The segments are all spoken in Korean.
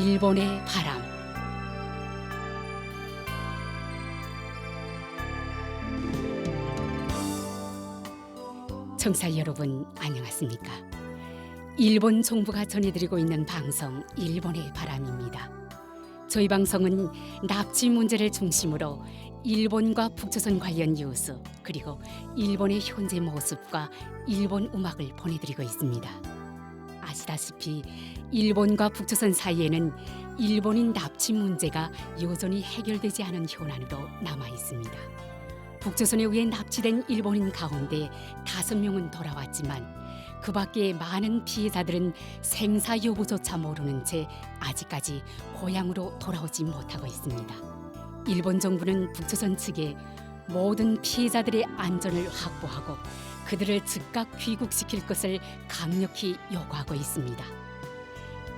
일본의 바람. 청취자 여러분 안녕하십니까? 일본 정부가 전해드리고 있는 방송 일본의 바람입니다. 저희 방송은 납치 문제를 중심으로 일본과 북조선 관련 뉴스 그리고 일본의 현재 모습과 일본 음악을 보내드리고 있습니다. 아시다시피 일본과 북조선 사이에는 일본인 납치 문제가 여전히 해결되지 않은 현안으로 남아 있습니다. 북조선에 의해 납치된 일본인 가운데 5명은 돌아왔지만 그 밖에 많은 피해자들은 생사 여부조차 모르는 채 아직까지 고향으로 돌아오지 못하고 있습니다. 일본 정부는 북조선 측에 모든 피해자들의 안전을 확보하고 그들을 즉각 귀국시킬 것을 강력히 요구하고 있습니다.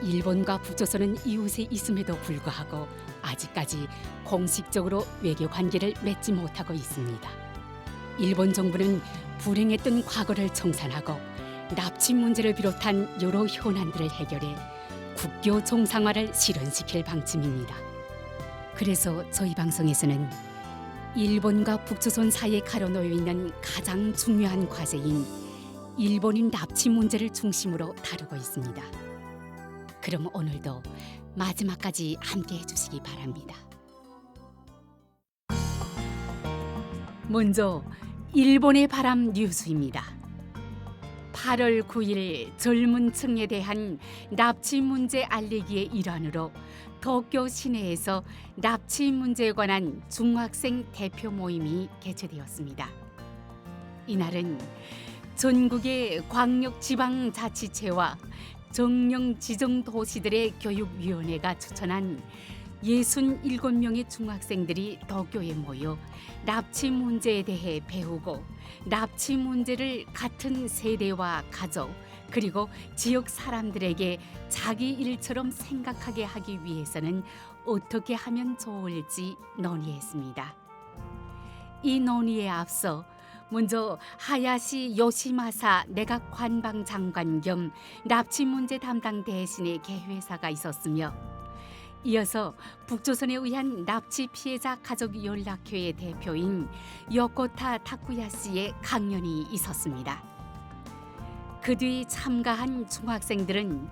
일본과 북조선은 이웃에 있음에도 불구하고 아직까지 공식적으로 외교 관계를 맺지 못하고 있습니다. 일본 정부는 불행했던 과거를 청산하고 납치 문제를 비롯한 여러 현안들을 해결해 국교 정상화를 실현시킬 방침입니다. 그래서 저희 방송에서는 일본과 북조선 사이에 가려놓여 있는 가장 중요한 과제인 일본인 납치 문제를 중심으로 다루고 있습니다. 그럼 오늘도 마지막까지 함께 해주시기 바랍니다. 먼저 일본의 바람 뉴스입니다. 8월 9일 젊은 층에 대한 납치 문제 알리기의 일환으로 도쿄 시내에서 납치 문제에 관한 중학생 대표 모임이 개최되었습니다. 이날은 전국의 광역지방자치체와 정령 지정도시들의 교육위원회가 추천한 67명의 중학생들이 도쿄에 모여 납치 문제에 대해 배우고 납치 문제를 같은 세대와 가족 그리고 지역 사람들에게 자기 일처럼 생각하게 하기 위해서는 어떻게 하면 좋을지 논의했습니다. 이 논의에 앞서 먼저 하야시 요시마사 내각 관방장관 겸 납치 문제 담당 대신의 개회사가 있었으며 이어서 북조선에 의한 납치 피해자 가족 연락회의 대표인 요코타 타쿠야 씨의 강연이 있었습니다. 그 뒤 참가한 중학생들은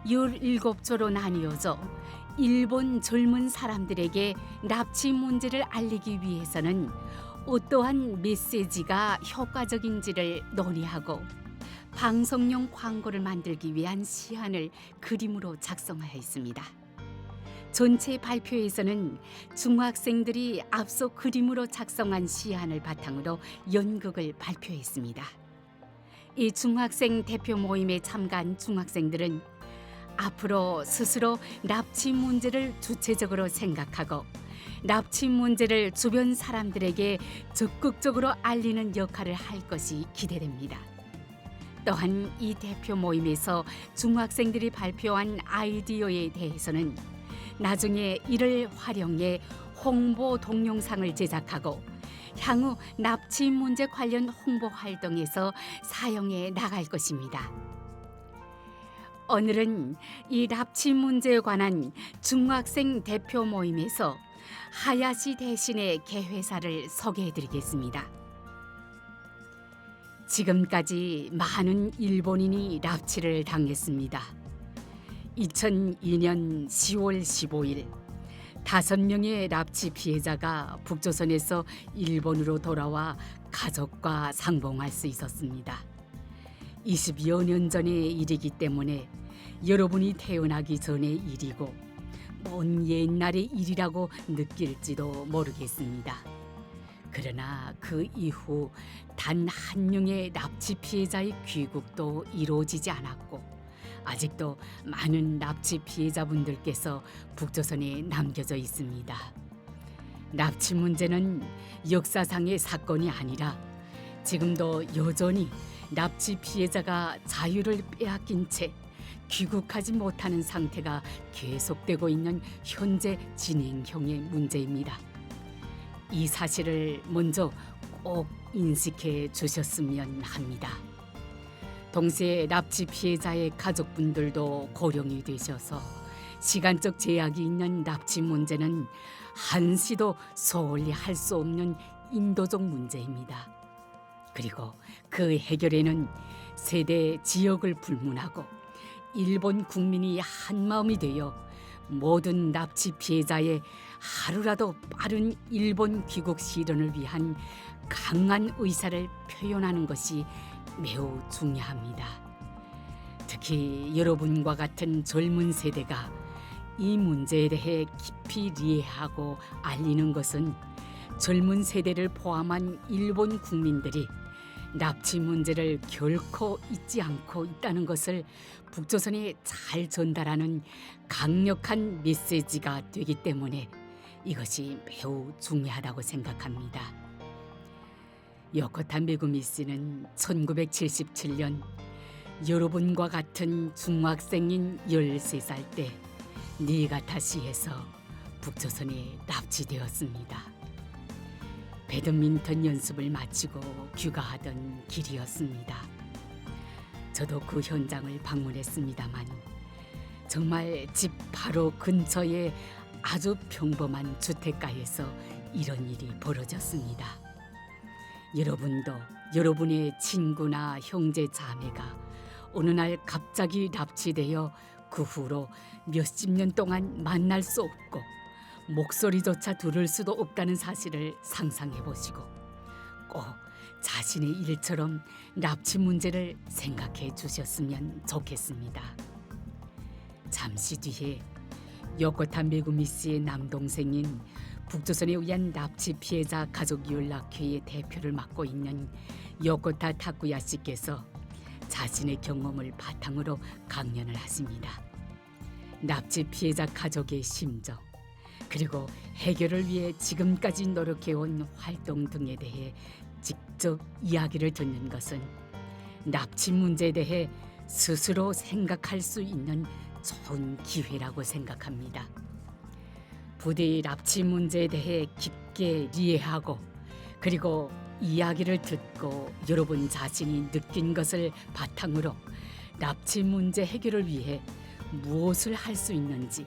17조로 나뉘어져 일본 젊은 사람들에게 납치 문제를 알리기 위해서는 어떠한 메시지가 효과적인지를 논의하고 방송용 광고를 만들기 위한 시안을 그림으로 작성하였습니다. 전체 발표에서는 중학생들이 앞서 그림으로 작성한 시안을 바탕으로 연극을 발표했습니다. 이 중학생 대표 모임에 참가한 중학생들은 앞으로 스스로 납치 문제를 주체적으로 생각하고 납치 문제를 주변 사람들에게 적극적으로 알리는 역할을 할 것이 기대됩니다. 또한 이 대표 모임에서 중학생들이 발표한 아이디어에 대해서는 나중에 이를 활용해 홍보 동영상을 제작하고 향후 납치 문제 관련 홍보 활동에서 사용해 나갈 것입니다. 오늘은 이 납치 문제에 관한 중학생 대표 모임에서 하야시 대신의 개회사를 소개해드리겠습니다. 지금까지 많은 일본인이 납치를 당했습니다. 2002년 10월 15일 5명의 납치 피해자가 북조선에서 일본으로 돌아와 가족과 상봉할 수 있었습니다. 20여 년 전의 일이기 때문에 여러분이 태어나기 전의 일이고 먼 옛날의 일이라고 느낄지도 모르겠습니다. 그러나 그 이후 단 한 명의 납치 피해자의 귀국도 이루어지지 않았고 아직도 많은 납치 피해자분들께서 북조선에 남겨져 있습니다. 납치 문제는 역사상의 사건이 아니라 지금도 여전히 납치 피해자가 자유를 빼앗긴 채 귀국하지 못하는 상태가 계속되고 있는 현재 진행형의 문제입니다. 이 사실을 먼저 꼭 인식해 주셨으면 합니다. 동시에 납치 피해자의 가족분들도 고령이 되셔서 시간적 제약이 있는 납치 문제는 한시도 소홀히 할 수 없는 인도적 문제입니다. 그리고 그 해결에는 세대 지역을 불문하고 일본 국민이 한마음이 되어 모든 납치 피해자의 하루라도 빠른 일본 귀국 실현을 위한 강한 의사를 표현하는 것이 매우 중요합니다. 특히 여러분과 같은 젊은 세대가 이 문제에 대해 깊이 이해하고 알리는 것은 젊은 세대를 포함한 일본 국민들이 납치 문제를 결코 잊지 않고 있다는 것을 북조선에 잘 전달하는 강력한 메시지가 되기 때문에 이것이 매우 중요하다고 생각합니다. 요코타 메구미 씨는 1977년 여러분과 같은 중학생인 13살 때 니가타시에서 북조선에 납치되었습니다. 배드민턴 연습을 마치고 귀가하던 길이었습니다. 저도 그 현장을 방문했습니다만 정말 집 바로 근처의 아주 평범한 주택가에서 이런 일이 벌어졌습니다. 여러분도 여러분의 친구나 형제 자매가 어느 날 갑자기 납치되어 그 후로 몇십 년 동안 만날 수 없고 목소리조차 들을 수도 없다는 사실을 상상해 보시고 꼭 자신의 일처럼 납치 문제를 생각해 주셨으면 좋겠습니다. 잠시 뒤에 요코타 메구미 씨의 남동생인 북조선에 의한 납치 피해자 가족 연락회의 대표를 맡고 있는 요코타 타쿠야 씨께서 자신의 경험을 바탕으로 강연을 하십니다. 납치 피해자 가족의 심정, 그리고 해결을 위해 지금까지 노력해온 활동 등에 대해 직접 이야기를 듣는 것은 납치 문제에 대해 스스로 생각할 수 있는 좋은 기회라고 생각합니다. 부디 납치 문제에 대해 깊게 이해하고 그리고 이야기를 듣고 여러분 자신이 느낀 것을 바탕으로 납치 문제 해결을 위해 무엇을 할 수 있는지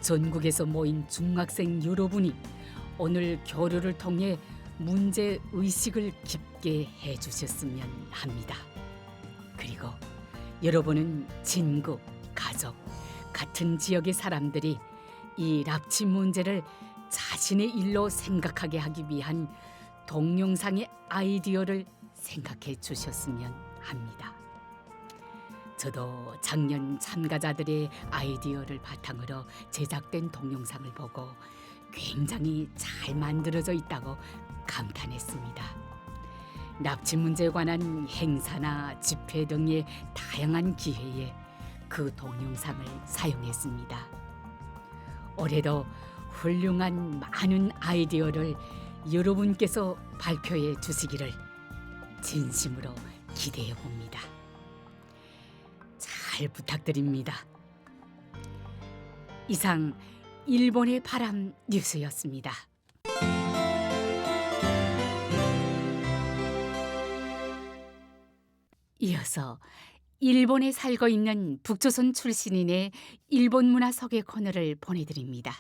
전국에서 모인 중학생 여러분이 오늘 교류를 통해 문제 의식을 깊게 해주셨으면 합니다. 그리고 여러분은 친구, 가족, 같은 지역의 사람들이 이 납치 문제를 자신의 일로 생각하게 하기 위한 동영상의 아이디어를 생각해 주셨으면 합니다. 저도 작년 참가자들의 아이디어를 바탕으로 제작된 동영상을 보고 굉장히 잘 만들어져 있다고 감탄했습니다. 납치 문제에 관한 행사나 집회 등의 다양한 기회에 그 동영상을 사용했습니다. 올해도 훌륭한 많은 아이디어를 여러분께서 발표해 주시기를 진심으로 기대해 봅니다. 잘 부탁드립니다. 이상 일본의 바람 뉴스였습니다. 이어서 일본에 살고 있는 북조선 출신인의 일본 문화 소개 코너를 보내드립니다.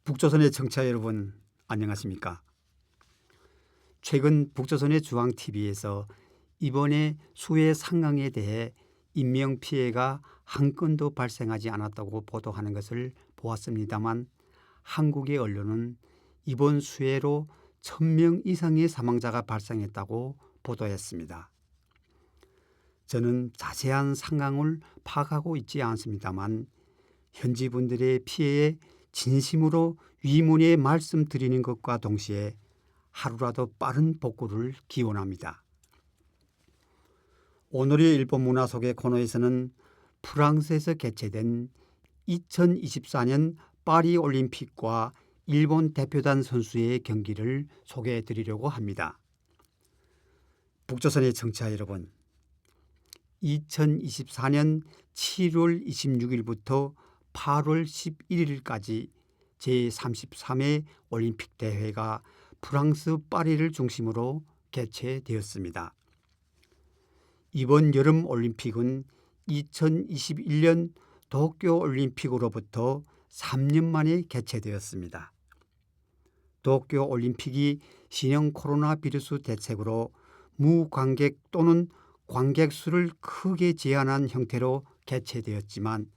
북조선의 청취자 여러분, 안녕하십니까? 최근 북조선의 중앙TV에서 이번에 수해 상강에 대해 인명피해가 한 건도 발생하지 않았다고 보도하는 것을 보았습니다만 한국의 언론은 이번 수해로 1,000명 이상의 사망자가 발생했다고 보도했습니다. 저는 자세한 상황을 파악하고 있지 않습니다만 현지 분들의 피해에 진심으로 위문에 말씀드리는 것과 동시에 하루라도 빠른 복구를 기원합니다. 오늘의 일본 문화 소개 코너에서는 프랑스에서 개최된 2024년 파리 올림픽과 일본 대표단 선수의 경기를 소개해 드리려고 합니다. 북조선의 청취자 여러분, 2024년 7월 26일부터 8월 11일까지 제33회 올림픽 대회가 프랑스 파리를 중심으로 개최되었습니다. 이번 여름 올림픽은 2021년 도쿄올림픽으로부터 3년 만에 개최되었습니다. 도쿄올림픽이 신형 코로나 바이러스 대책으로 무관객 또는 관객 수를 크게 제한한 형태로 개최되었지만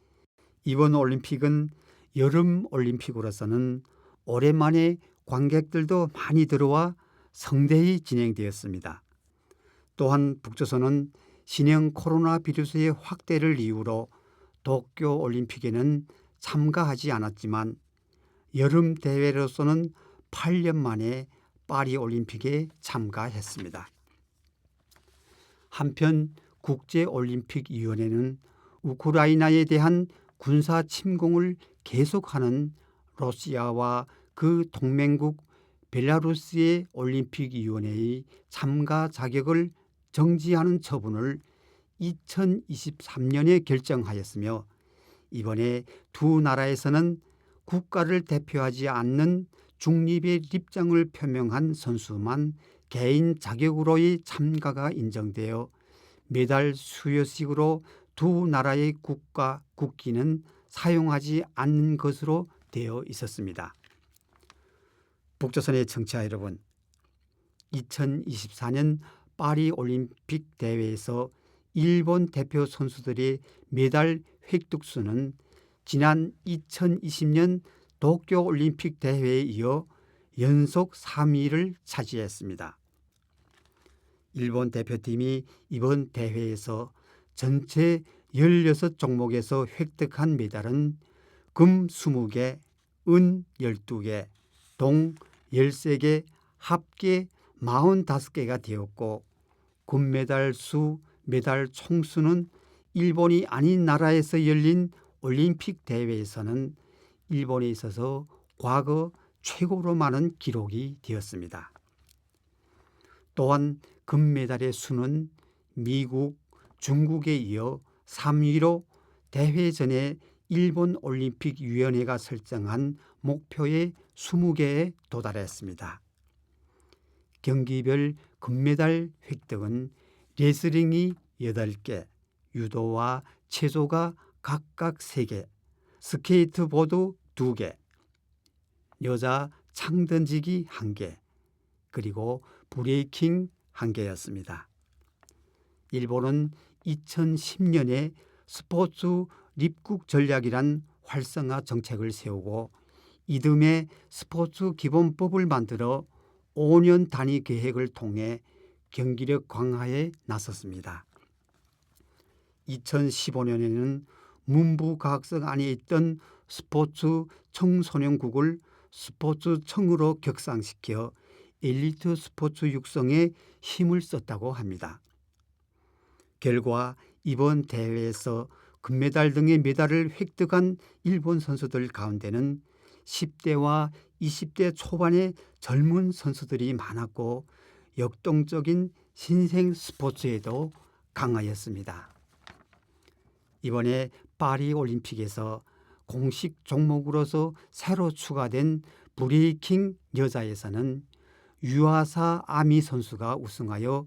이번 올림픽은 여름 올림픽으로서는 오랜만에 관객들도 많이 들어와 성대히 진행되었습니다. 또한 북조선은 신형 코로나 바이러스의 확대를 이유로 도쿄올림픽에는 참가하지 않았지만 여름 대회로서는 8년 만에 파리올림픽에 참가했습니다. 한편 국제올림픽위원회는 우크라이나에 대한 군사 침공을 계속하는 러시아와 그 동맹국 벨라루스의 올림픽위원회의 참가 자격을 정지하는 처분을 2023년에 결정하였으며 이번에 두 나라에서는 국가를 대표하지 않는 중립의 입장을 표명한 선수만 개인 자격으로의 참가가 인정되어 메달 수여식으로 두 나라의 국기는 사용하지 않는 것으로 되어 있었습니다. 북조선의 청취자 여러분, 2024년 파리올림픽 대회에서 일본 대표 선수들의 메달 획득 수는 지난 2020년 도쿄올림픽 대회에 이어 연속 3위를 차지했습니다. 일본 대표팀이 이번 대회에서 전체 16종목에서 획득한 메달은 금 20개, 은 12개, 동 13개, 합계 45개가 되었고 금메달 수, 메달 총수는 일본이 아닌 나라에서 열린 올림픽 대회에서는 일본에 있어서 과거 최고로 많은 기록이 되었습니다. 또한 금메달의 수는 미국, 중국에 이어 3위로 대회 전에 일본 올림픽위원회가 설정한 목표의 20개에 도달했습니다. 경기별 금메달 획득은 레슬링이 8개, 유도와 체조가 각각 3개, 스케이트보드 2개, 여자 창던지기 1개, 그리고 브레이킹 1개였습니다. 일본은 2010년에 스포츠 입국 전략이란 활성화 정책을 세우고 이듬해 스포츠 기본법을 만들어 5년 단위 계획을 통해 경기력 강화에 나섰습니다. 2015년에는 문부과학성 안에 있던 스포츠 청소년국을 스포츠청으로 격상시켜 엘리트 스포츠 육성에 힘을 썼다고 합니다. 결과 이번 대회에서 금메달 등의 메달을 획득한 일본 선수들 가운데는 10대와 20대 초반의 젊은 선수들이 많았고 역동적인 신생 스포츠에도 강하였습니다. 이번에 파리올림픽에서 공식 종목으로서 새로 추가된 브레이킹 여자에서는 유아사 아미 선수가 우승하여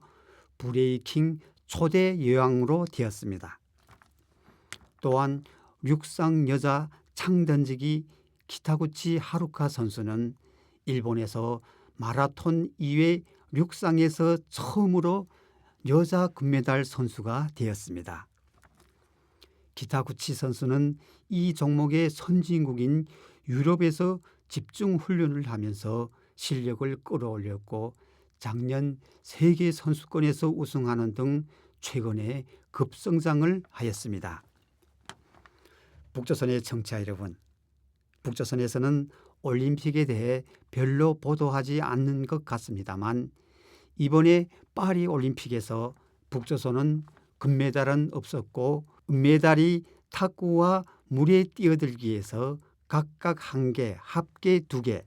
브레이킹 초대 여왕으로 되었습니다. 또한 육상 여자 창던지기 키타구치 하루카 선수는 일본에서 마라톤 이외 육상에서 처음으로 여자 금메달 선수가 되었습니다. 키타구치 선수는 이 종목의 선진국인 유럽에서 집중 훈련을 하면서 실력을 끌어올렸고 작년 세계 선수권에서 우승하는 등 최근에 급성장을 하였습니다. 북조선의 청취자 여러분, 북조선에서는 올림픽에 대해 별로 보도하지 않는 것 같습니다만 이번에 파리올림픽에서 북조선은 금메달은 없었고 은메달이 탁구와 물에 뛰어들기에서 각각 1개, 합계 2개,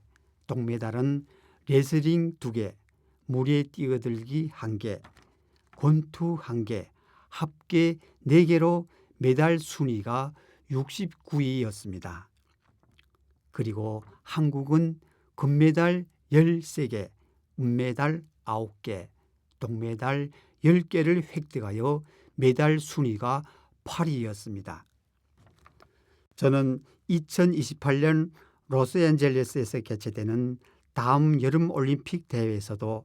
동메달은 레슬링 2개, 물에 뛰어들기 1개, 권투 1개, 합계 4개로 메달 순위가 69위였습니다. 그리고 한국은 금메달 13개, 은메달 9개, 동메달 10개를 획득하여 메달 순위가 8위였습니다. 저는 2028년 로스앤젤레스에서 개최되는 다음 여름 올림픽 대회에서도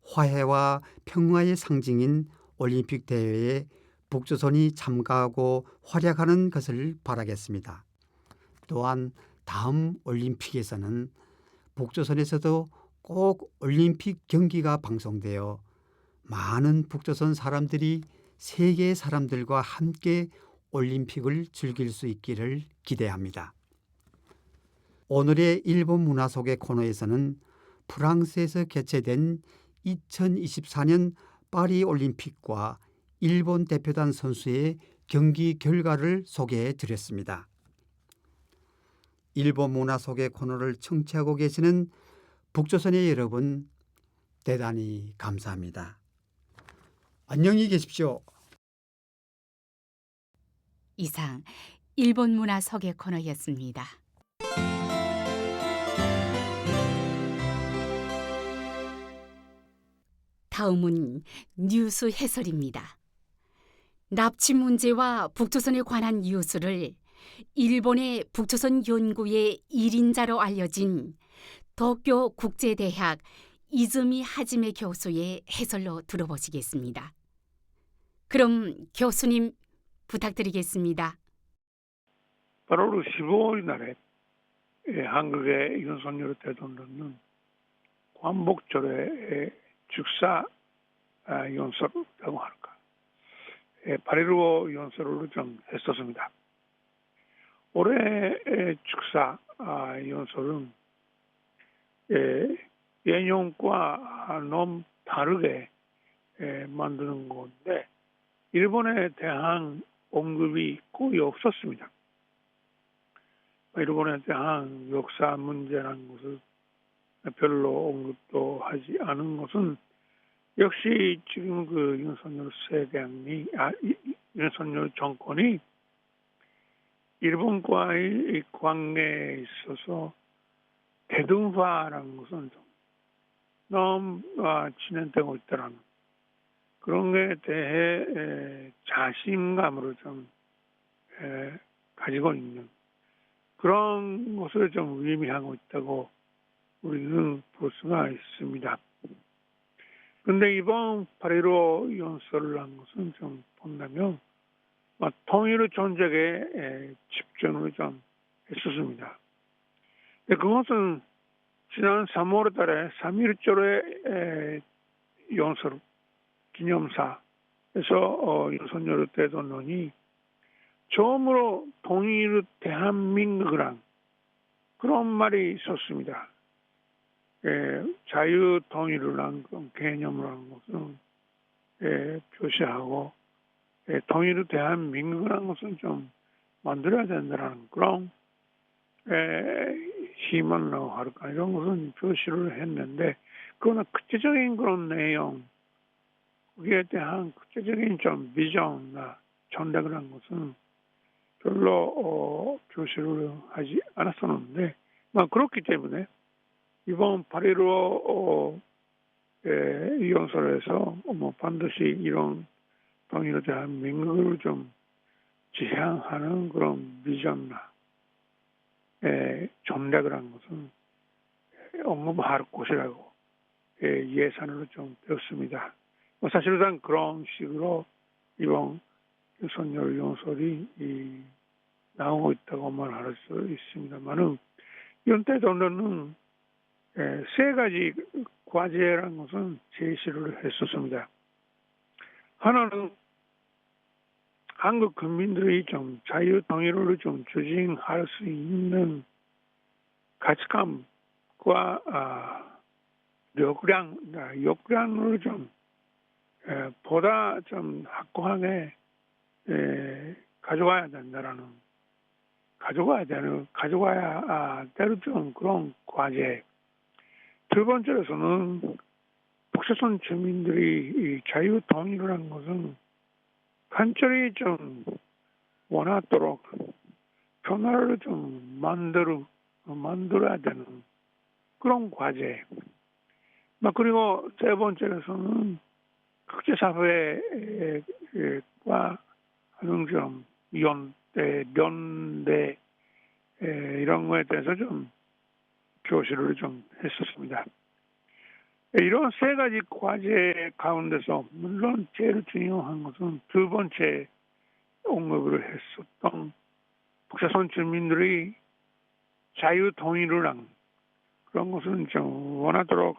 화해와 평화의 상징인 올림픽 대회에 북조선이 참가하고 활약하는 것을 바라겠습니다. 또한 다음 올림픽에서는 북조선에서도 꼭 올림픽 경기가 방송되어 많은 북조선 사람들이 세계 사람들과 함께 올림픽을 즐길 수 있기를 기대합니다. 오늘의 일본 문화 속의 코너에서는 프랑스에서 개최된 2024년 파리 올림픽과 일본 대표단 선수의 경기 결과를 소개해 드렸습니다. 일본 문화 속의 코너를 청취하고 계시는 북조선의 여러분, 대단히 감사합니다. 안녕히 계십시오. 이상 일본 문화 소개 코너였습니다. 다음은 뉴스 해설입니다. 납치 문제와 북조선에 관한 뉴스를 일본의 북조선 연구의 1인자로 알려진 도쿄 국제대학 이즈미 하지메 교수의 해설로 들어보시겠습니다. 그럼 교수님 부탁드리겠습니다. 8월 15일 날에 한국의 윤석열 대통령은 광복절의 축사 연설이라고 할까, 8.15 연설을 좀 했었습니다. 올해 축사 연설은 예년과 너무 다르게 만드는 건데 일본에 대한 언급이 거의 없었습니다. 일본에 대한 역사 문제라는 것을 별로 언급도 하지 않은 것은 역시 지금 그 윤석열 윤석열 정권이 일본과의 관계에 있어서 대등화라는 것은 좀 너무 진행되고 있다는 그런 것에 대해 자신감으로 좀 가지고 있는 그런 것을 좀 의미하고 있다고 우리는 볼 수가 있습니다. 그런데 이번 8.15 연설을 한 것은 좀 본다면 통일의 전쟁에 집중을 좀 했었습니다. 그것은 지난 3월 달에 3.1절의 연설 기념사에서 윤석열 대통령이 처음으로 통일의 대한민국이란 그런 말이 있었습니다. 자유통일이라는 개념이라는 것은 표시하고 통일의 대한민국이라는 것은 좀 만들어야 된다는 그런 희망이라고 할까 이런 것은 표시를 했는데 그거는 구체적인 그런 내용 거기에 대한 구체적인 좀 비전이나 전략을 한 것은 별로 표시를 하지 않았었는데 그렇기 때문에 이번 8.15 연설에서 반드시 이런 통일에 대한 민국을 좀 지향하는 그런 비전이나 전략을 한 것은 언급할 것이라고 예상으로 좀 되었습니다. 사실상 그런 식으로 이번 윤석열 연설이 나오고 있다고 말할 수 있습니다만은 윤 대통령은 세 가지 과제라는 것은 제시를 했었습니다. 하나는 한국 국민들이 좀 자유통일을 좀 추진할 수 있는 가치관과 역량을 좀 보다 좀 확고하게 가져와야 될 좀 그런 과제. 두 번째로서는 북조선 주민들이 자유통일이라는 것은 간절히 좀 원하도록 변화를 좀 만들어야 되는 그런 과제. 그리고 세 번째로서는 국제사회와 하는 좀 때 연대 이런 거에 대해서 좀 교실을 좀 했었습니다. 이런 세 가지 과제 가운데서 물론 제일 중요한 것은 두 번째 언급을 했었던 북조선 주민들의 자유 통일을 한 그런 것은 좀 원하도록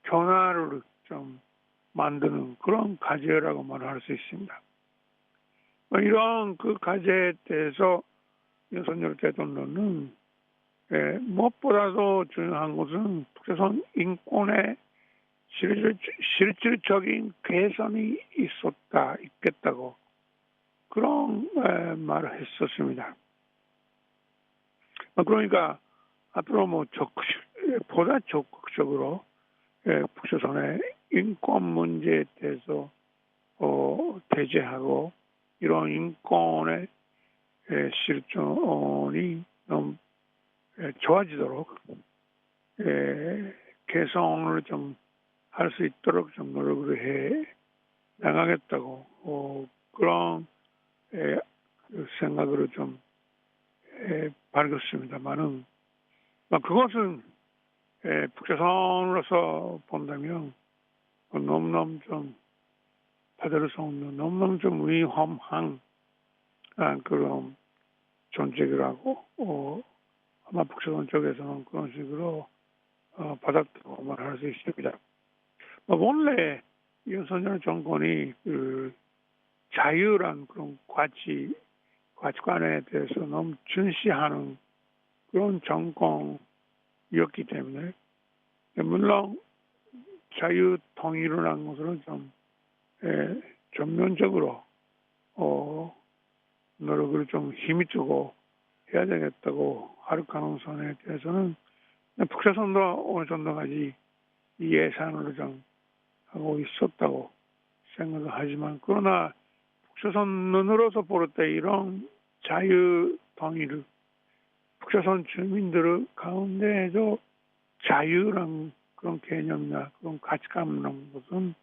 변화를 좀 만드는 그런 과제라고 말할 수 있습니다. 이런 그 과제에 대해서 윤석열 대통령은 무엇보다도 중요한 것은 북조선 인권의 실질적인 개선이 있겠다고 그런 말을 했었습니다. 그러니까 앞으로 보다 적극적으로 북조선의 인권 문제에 대해서 대제하고 이런 인권의 실존이 좀 좋아지도록 개선을 좀 할 수 있도록 좀 노력을 해 나가겠다고 그런 생각으로 좀 밝혔습니다만은 그것은 북조선으로서 본다면 너무너무 좀 받을 수 없는 너무너무 좀 위험한 그런 존재라고 아마 북조선 쪽에서는 그런 식으로 받았다고 말할 수 있습니다. 원래 윤석열 정권이 그 자유란 그런 가치관에 대해서 너무 중시하는 그런 정권이었기 때문에 물론 자유 통일을 한 것으로 좀 전면적으로 노력을 좀 힘이 주고 해야 되겠다고 할 가능성에 대해서는 북조선도 어느 정도까지 이 예상을 좀 하고 있었다고 생각을 하지만 그러나 북조선 눈으로서 볼 때 이런 자유 통일을 북조선 주민들 가운데에도 자유란 그런 개념이나 그런 가치관이라는 것은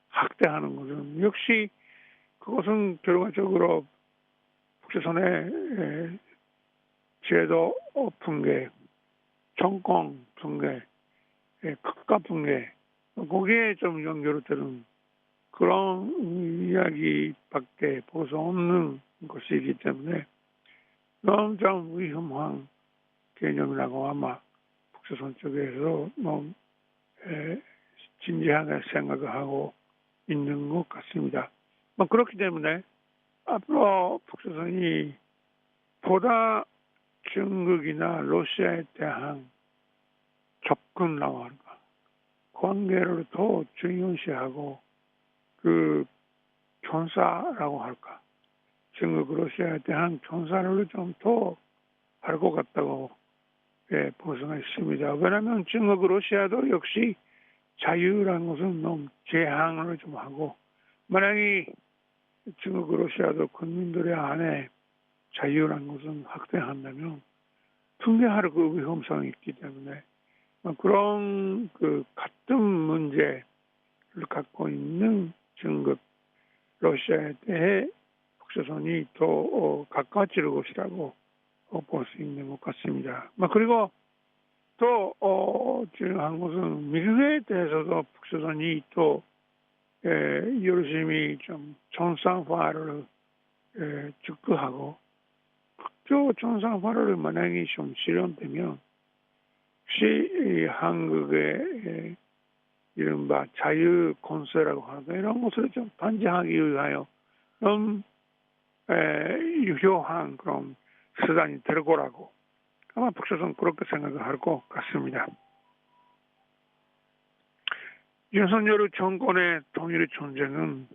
확대하는 것은 역시 그것은 결과적으로 북조선의 제도 붕괴, 정권 붕괴, 국가 붕괴 거기에 좀 연결되는 그런 이야기밖에 볼 수 없는 것이기 때문에 너무 좀 위험한 개념이라고 아마 북조선 쪽에서 너무 진지하게 생각을 하고 있는 것 같습니다. 그렇기 때문에 앞으로 북조선이 보다 중국이나 러시아에 대한 접근이라고 할까 관계를 더 중요시하고 그 견사라고 할까 중국 러시아에 대한 견사를 좀 더 할 것 같다고 볼 수가 있습니다. 왜냐하면 중국 러시아도 역시 자유라는 것은 너무 제한을 좀 하고 만약에 중국 러시아도 국민들의 안에 자유라는 것은 확대한다면 붕괴할 그 위험성이 있기 때문에 그런 그 같은 문제를 갖고 있는 중국 러시아에 대해 북조선이 더 가까워질 것이라고 볼 수 있는 것 같습니다. 그리고 또 중요한 것은 미국에 대해서도 북조선이 또 열심히 좀 정상화를 축구하고 또 정상화를 만약에 좀 실현되면 혹시 한국의 이른바 자유 건설이라고 하는 이런 것을 좀 단죄하기 위하여 좀 유효한 그런 수단이 될 거라고 아마 북조선 그렇게 생각을 할 것 같습니다. 윤석열 정권의 통일 전쟁은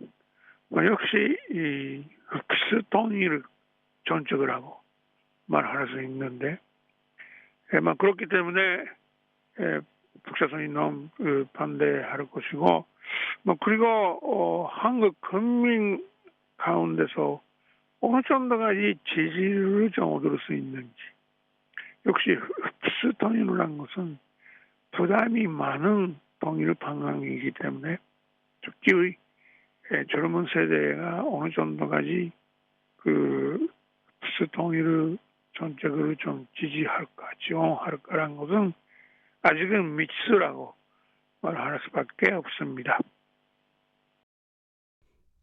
역시 이 흑수 통일을 전적을 하고 말할 수 있는데 그렇기 때문에 북조선이 너무 반대할 것이고 그리고 한국 국민 가운데서 어느 정도까지 지지를 좀 얻을 수 있는지 역시 흡수 통일이라는 것은 부담이 많은 통일 방향이기 때문에 특히 젊은 세대가 어느 정도까지 그 수통일을 전적으로 좀 지지할까, 지원할까라는 것은 아직은 미치라고 말할 수밖에 없습니다.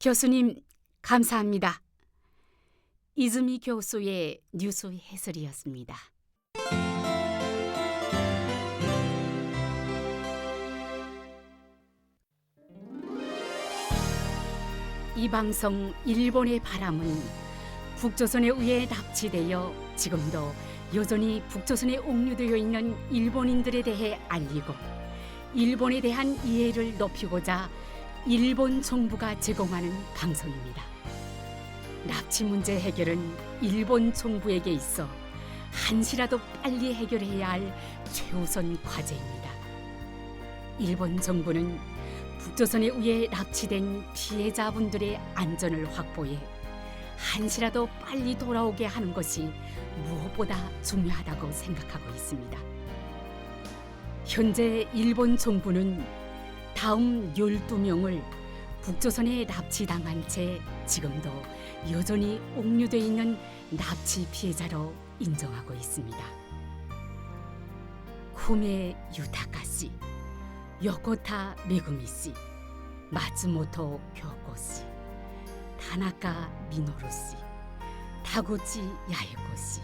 교수님, 감사합니다. 이즈미 교수의 뉴스 해설이었습니다. 이 방송 일본의 바람은 북조선에 의해 납치되어 지금도 여전히 북조선에 옥류되어 있는 일본인들에 대해 알리고 일본에 대한 이해를 높이고자 일본 정부가 제공하는 방송입니다. 납치 문제 해결은 일본 정부에게 있어 한시라도 빨리 해결해야 할 최우선 과제입니다. 일본 정부는 북조선에 의해 납치된 피해자분들의 안전을 확보해 한시라도 빨리 돌아오게 하는 것이 무엇보다 중요하다고 생각하고 있습니다. 현재 일본 정부는 다음 12명을 북조선에 납치당한 채 지금도 여전히 옥류돼 있는 납치 피해자로 인정하고 있습니다. 쿠메 유타카 씨, 요코타 메구미 씨, 마츠모토 교코 씨, 타나카 미노루 씨, 타구치 야에코 씨,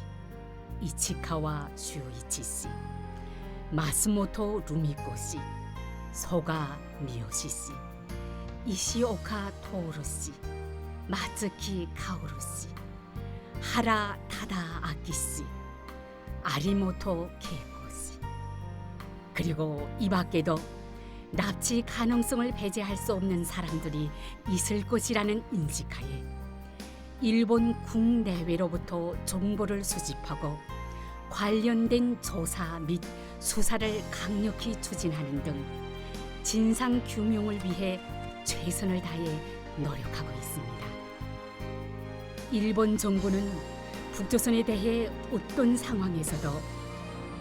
이치카와 슈이치 씨, 마스모토 루미코 씨, 소가 미요시 씨, 이시오카 토오루 씨, 마츠키 카오루 씨, 하라 타다 아키 씨, 아리모토 케이코 씨, 그리고 이 밖에도 납치 가능성을 배제할 수 없는 사람들이 있을 것이라는 인식하에 일본 국내외로부터 정보를 수집하고 관련된 조사 및 수사를 강력히 추진하는 등 진상 규명을 위해 최선을 다해 노력하고 있습니다. 일본 정부는 북조선에 대해 어떤 상황에서도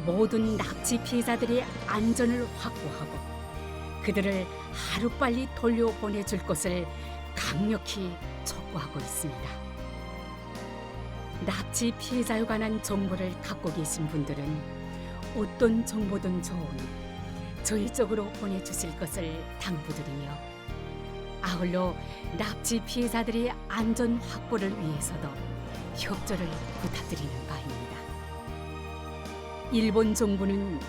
모든 납치 피해자들의 안전을 확보하고 그들을 하루빨리 돌려보내줄 것을 강력히 촉구하고 있습니다. 납치 피해자에 관한 정보를 갖고 계신 분들은 어떤 정보든 좋으니 저희 쪽으로 보내주실 것을 당부드리며 아울러 납치 피해자들의 안전 확보를 위해서도 협조를 부탁드리는 바입니다. 일본 정부는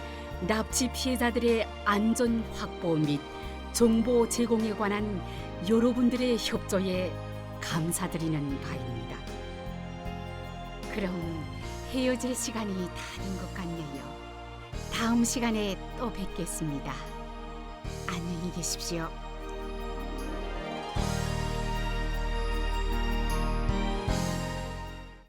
납치 피해자들의 안전 확보 및 정보 제공에 관한 여러분들의 협조에 감사드리는 바입니다. 그럼 헤어질 시간이 다 된 것 같네요. 다음 시간에 또 뵙겠습니다. 안녕히 계십시오.